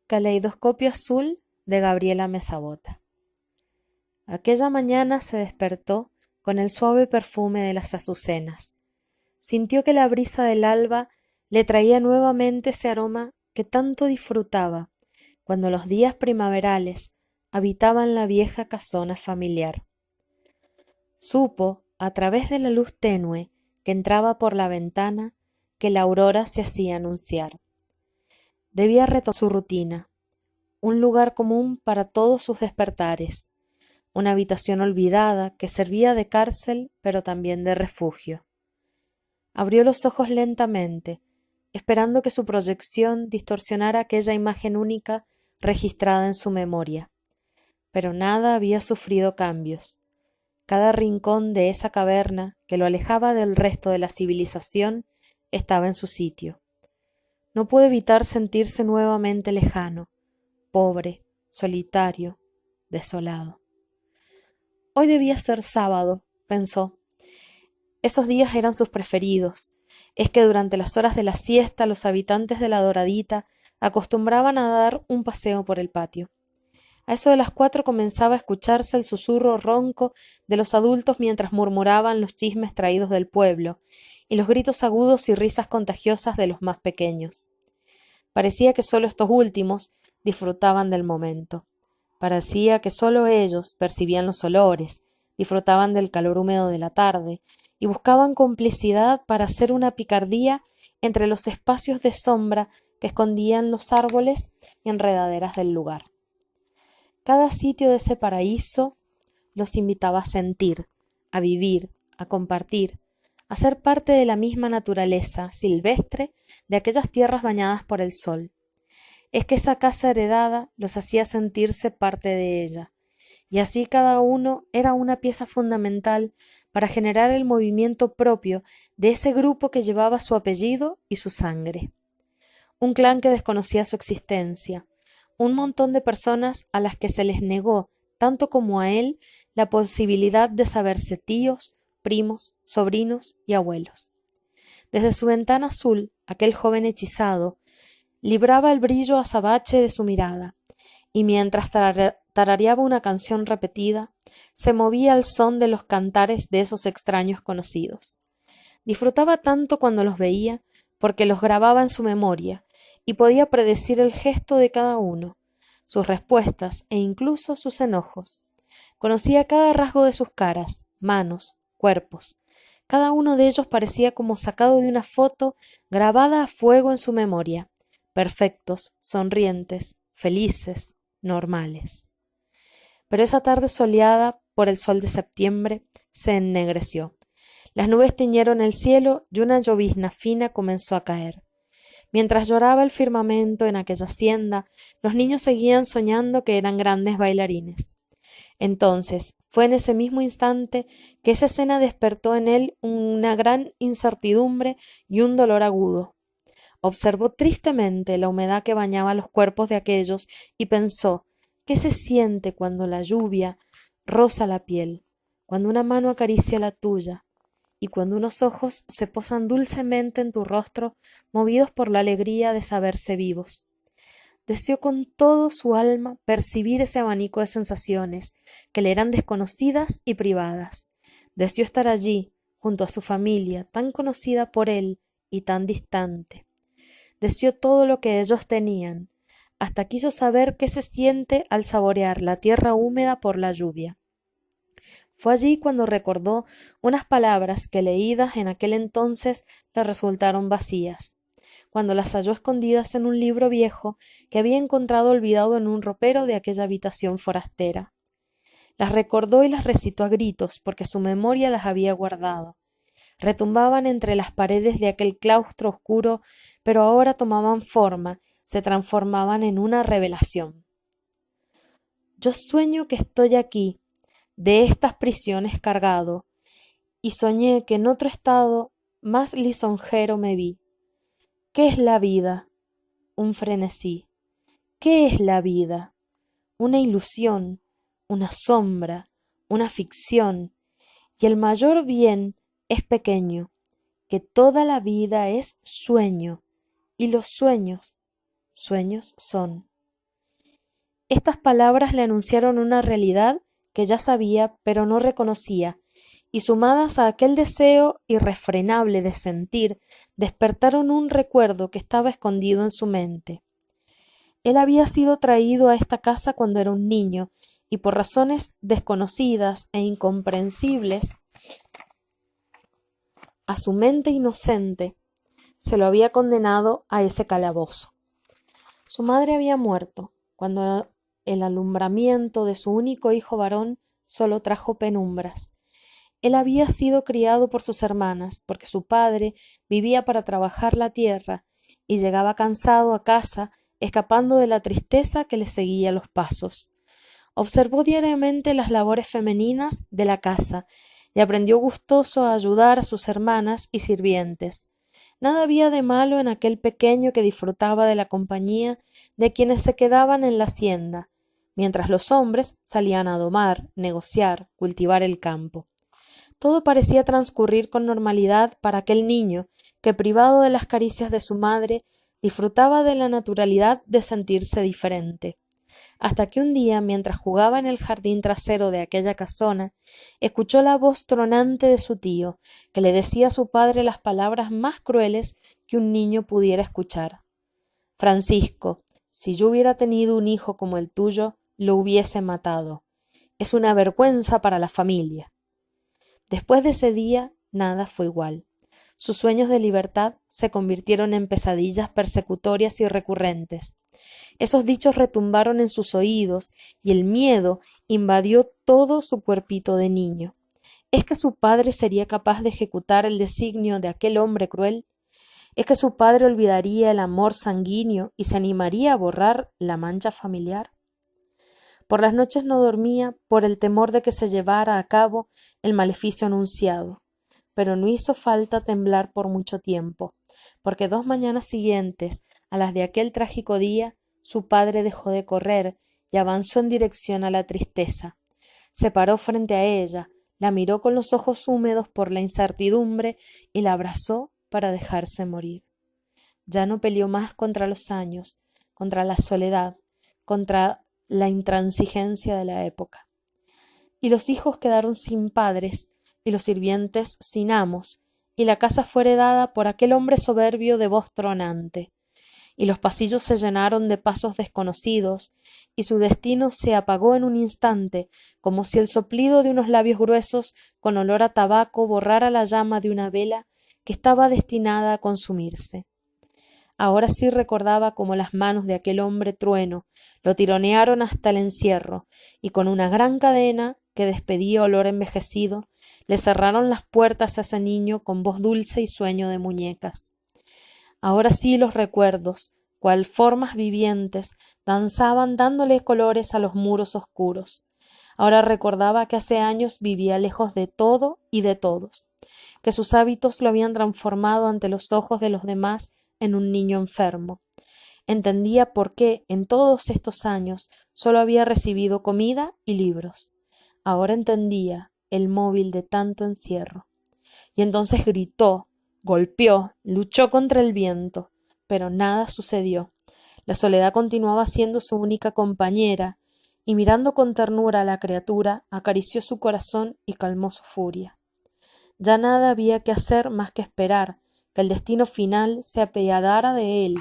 Caleidoscopio azul de Gabriela Mesa Bota. Aquella mañana se despertó con el suave perfume de las azucenas. Sintió que la brisa del alba le traía nuevamente ese aroma que tanto disfrutaba cuando los días primaverales habitaban la vieja casona familiar. Supo, a través de la luz tenue que entraba por la ventana, que la aurora se hacía anunciar. Debía retomar su rutina, un lugar común para todos sus despertares, una habitación olvidada que servía de cárcel pero también de refugio. Abrió los ojos lentamente, esperando que su proyección distorsionara aquella imagen única registrada en su memoria. Pero nada había sufrido cambios. Cada rincón de esa caverna que lo alejaba del resto de la civilización estaba en su sitio. No pudo evitar sentirse nuevamente lejano, pobre, solitario, desolado. Hoy debía ser sábado, pensó. Esos días eran sus preferidos. Es que durante las horas de la siesta los habitantes de la Doradita acostumbraban a dar un paseo por el patio. A eso de las 4 comenzaba a escucharse el susurro ronco de los adultos mientras murmuraban los chismes traídos del pueblo y los gritos agudos y risas contagiosas de los más pequeños. Parecía que solo estos últimos disfrutaban del momento. Parecía que solo ellos percibían los olores, disfrutaban del calor húmedo de la tarde y buscaban complicidad para hacer una picardía entre los espacios de sombra que escondían los árboles y enredaderas del lugar. Cada sitio de ese paraíso los invitaba a sentir, a vivir, a compartir, a ser parte de la misma naturaleza silvestre de aquellas tierras bañadas por el sol. Es que esa casa heredada los hacía sentirse parte de ella, y así cada uno era una pieza fundamental para generar el movimiento propio de ese grupo que llevaba su apellido y su sangre. Un clan que desconocía su existencia, un montón de personas a las que se les negó, tanto como a él, la posibilidad de saberse tíos, primos, sobrinos y abuelos. Desde su ventana azul, aquel joven hechizado libraba el brillo azabache de su mirada, y mientras tarareaba una canción repetida, se movía al son de los cantares de esos extraños conocidos. Disfrutaba tanto cuando los veía, porque los grababa en su memoria, y podía predecir el gesto de cada uno, sus respuestas e incluso sus enojos. Conocía cada rasgo de sus caras, manos, cuerpos. Cada uno de ellos parecía como sacado de una foto grabada a fuego en su memoria, perfectos, sonrientes, felices, normales. Pero esa tarde soleada por el sol de septiembre se ennegreció. Las nubes tiñeron el cielo y una llovizna fina comenzó a caer. Mientras lloraba el firmamento en aquella hacienda, los niños seguían soñando que eran grandes bailarines. Entonces, fue en ese mismo instante que esa escena despertó en él una gran incertidumbre y un dolor agudo. Observó tristemente la humedad que bañaba los cuerpos de aquellos y pensó, ¿qué se siente cuando la lluvia roza la piel, cuando una mano acaricia la tuya y cuando unos ojos se posan dulcemente en tu rostro, movidos por la alegría de saberse vivos? Deseó con todo su alma percibir ese abanico de sensaciones que le eran desconocidas y privadas. Deseó estar allí, junto a su familia, tan conocida por él y tan distante. Deseó todo lo que ellos tenían, hasta quiso saber qué se siente al saborear la tierra húmeda por la lluvia. Fue allí cuando recordó unas palabras que leídas en aquel entonces le resultaron vacías, cuando las halló escondidas en un libro viejo que había encontrado olvidado en un ropero de aquella habitación forastera. Las recordó y las recitó a gritos porque su memoria las había guardado. Retumbaban entre las paredes de aquel claustro oscuro, pero ahora tomaban forma, se transformaban en una revelación. Yo sueño que estoy aquí, de estas prisiones cargado, y soñé que en otro estado más lisonjero me vi. ¿Qué es la vida? Un frenesí. ¿Qué es la vida? Una ilusión, una sombra, una ficción, y el mayor bien es pequeño, que toda la vida es sueño, y los sueños, sueños son. Estas palabras le anunciaron una realidad que ya sabía pero no reconocía, y sumadas a aquel deseo irrefrenable de sentir, despertaron un recuerdo que estaba escondido en su mente. Él había sido traído a esta casa cuando era un niño, y por razones desconocidas e incomprensibles a su mente inocente, se lo había condenado a ese calabozo. Su madre había muerto, cuando el alumbramiento de su único hijo varón solo trajo penumbras. Él había sido criado por sus hermanas, porque su padre vivía para trabajar la tierra y llegaba cansado a casa, escapando de la tristeza que le seguía los pasos. Observó diariamente las labores femeninas de la casa y aprendió gustoso a ayudar a sus hermanas y sirvientes. Nada había de malo en aquel pequeño que disfrutaba de la compañía de quienes se quedaban en la hacienda, mientras los hombres salían a domar, negociar, cultivar el campo. Todo parecía transcurrir con normalidad para aquel niño que, privado de las caricias de su madre, disfrutaba de la naturalidad de sentirse diferente. Hasta que un día, mientras jugaba en el jardín trasero de aquella casona, escuchó la voz tronante de su tío, que le decía a su padre las palabras más crueles que un niño pudiera escuchar. Francisco, si yo hubiera tenido un hijo como el tuyo, lo hubiese matado. Es una vergüenza para la familia. Después de ese día, nada fue igual. Sus sueños de libertad se convirtieron en pesadillas persecutorias y recurrentes. Esos dichos retumbaron en sus oídos y el miedo invadió todo su cuerpito de niño. ¿Es que su padre sería capaz de ejecutar el designio de aquel hombre cruel? ¿Es que su padre olvidaría el amor sanguíneo y se animaría a borrar la mancha familiar? Por las noches no dormía por el temor de que se llevara a cabo el maleficio anunciado, pero no hizo falta temblar por mucho tiempo, porque 2 mañanas siguientes a las de aquel trágico día, su padre dejó de correr y avanzó en dirección a la tristeza. Se paró frente a ella, la miró con los ojos húmedos por la incertidumbre y la abrazó para dejarse morir. Ya no peleó más contra los años, contra la soledad, contra la intransigencia de la época. Y los hijos quedaron sin padres, y los sirvientes sin amos, y la casa fue heredada por aquel hombre soberbio de voz tronante, y los pasillos se llenaron de pasos desconocidos, y su destino se apagó en un instante, como si el soplido de unos labios gruesos con olor a tabaco borrara la llama de una vela que estaba destinada a consumirse. Ahora sí recordaba cómo las manos de aquel hombre trueno lo tironearon hasta el encierro, y con una gran cadena que despedía olor envejecido, le cerraron las puertas a ese niño con voz dulce y sueño de muñecas. Ahora sí los recuerdos, cual formas vivientes, danzaban dándole colores a los muros oscuros. Ahora recordaba que hace años vivía lejos de todo y de todos, que sus hábitos lo habían transformado ante los ojos de los demás en un niño enfermo. Entendía por qué en todos estos años solo había recibido comida y libros. Ahora entendía el móvil de tanto encierro. Y entonces gritó, golpeó, luchó contra el viento, pero nada sucedió. La soledad continuaba siendo su única compañera, y mirando con ternura a la criatura, acarició su corazón y calmó su furia. Ya nada había que hacer más que esperar que el destino final se apiadara de él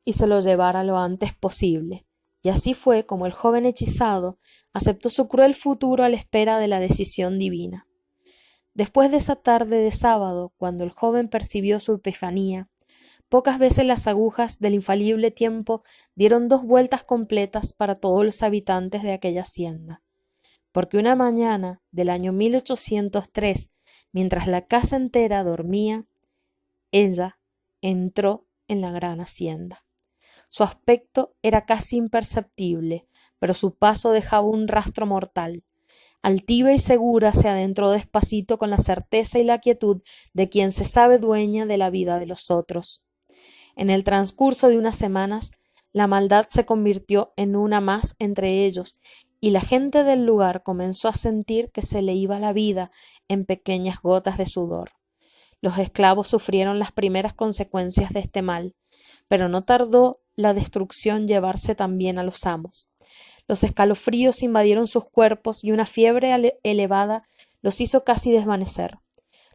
y se lo llevara lo antes posible. Y así fue como el joven hechizado aceptó su cruel futuro a la espera de la decisión divina. Después de esa tarde de sábado, cuando el joven percibió su epifanía, pocas veces las agujas del infalible tiempo dieron 2 vueltas completas para todos los habitantes de aquella hacienda. Porque una mañana del año 1803, mientras la casa entera dormía, ella entró en la gran hacienda. Su aspecto era casi imperceptible, pero su paso dejaba un rastro mortal. Altiva y segura se adentró despacito con la certeza y la quietud de quien se sabe dueña de la vida de los otros. En el transcurso de unas semanas, la maldad se convirtió en una más entre ellos, y la gente del lugar comenzó a sentir que se le iba la vida en pequeñas gotas de sudor. Los esclavos sufrieron las primeras consecuencias de este mal, pero no tardó la destrucción llevarse también a los amos. Los escalofríos invadieron sus cuerpos y una fiebre elevada los hizo casi desvanecer.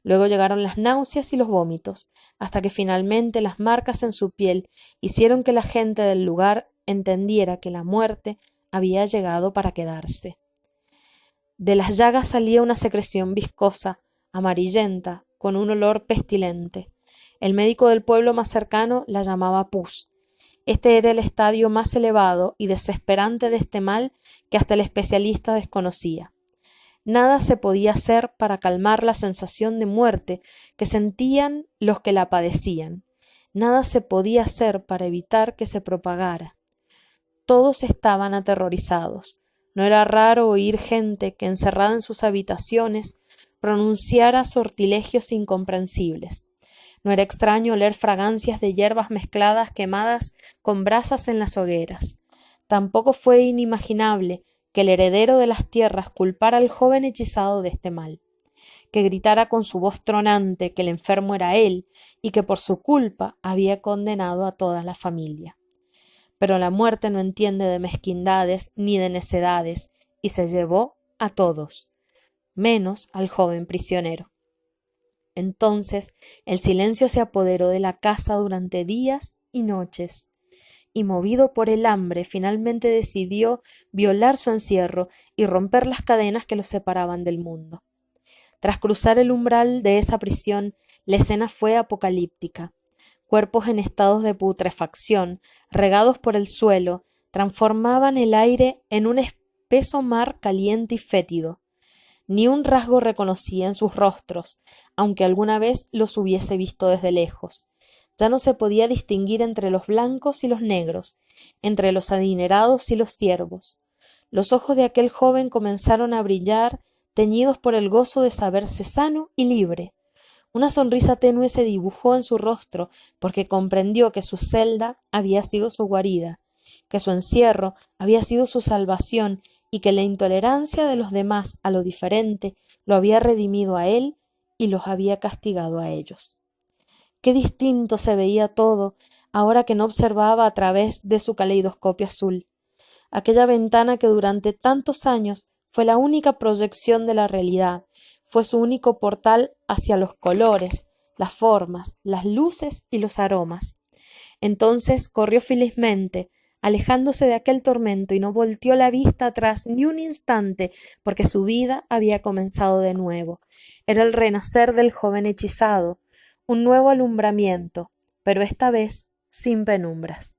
Luego llegaron las náuseas y los vómitos, hasta que finalmente las marcas en su piel hicieron que la gente del lugar entendiera que la muerte había llegado para quedarse. De las llagas salía una secreción viscosa, amarillenta, con un olor pestilente. El médico del pueblo más cercano la llamaba pus. Este era el estadio más elevado y desesperante de este mal que hasta el especialista desconocía. Nada se podía hacer para calmar la sensación de muerte que sentían los que la padecían. Nada se podía hacer para evitar que se propagara. Todos estaban aterrorizados. No era raro oír gente que, encerrada en sus habitaciones, pronunciara sortilegios incomprensibles. No era extraño oler fragancias de hierbas mezcladas quemadas con brasas en las hogueras. Tampoco fue inimaginable que el heredero de las tierras culpara al joven hechizado de este mal, que gritara con su voz tronante que el enfermo era él y que por su culpa había condenado a toda la familia. Pero la muerte no entiende de mezquindades ni de necedades y se llevó a todos, menos al joven prisionero. Entonces el silencio se apoderó de la casa durante días y noches, y movido por el hambre finalmente decidió violar su encierro y romper las cadenas que lo separaban del mundo. Tras cruzar el umbral de esa prisión, la escena fue apocalíptica. Cuerpos en estados de putrefacción, regados por el suelo, transformaban el aire en un espeso mar caliente y fétido. Ni un rasgo reconocía en sus rostros, aunque alguna vez los hubiese visto desde lejos. Ya no se podía distinguir entre los blancos y los negros, entre los adinerados y los siervos. Los ojos de aquel joven comenzaron a brillar, teñidos por el gozo de saberse sano y libre. Una sonrisa tenue se dibujó en su rostro, porque comprendió que su celda había sido su guarida, que su encierro había sido su salvación y que la intolerancia de los demás a lo diferente lo había redimido a él y los había castigado a ellos. Qué distinto se veía todo ahora que no observaba a través de su caleidoscopio azul. Aquella ventana que durante tantos años fue la única proyección de la realidad, fue su único portal hacia los colores, las formas, las luces y los aromas. Entonces corrió felizmente, alejándose de aquel tormento, y no volteó la vista atrás ni un instante, porque su vida había comenzado de nuevo. Era el renacer del joven hechizado, un nuevo alumbramiento, pero esta vez sin penumbras.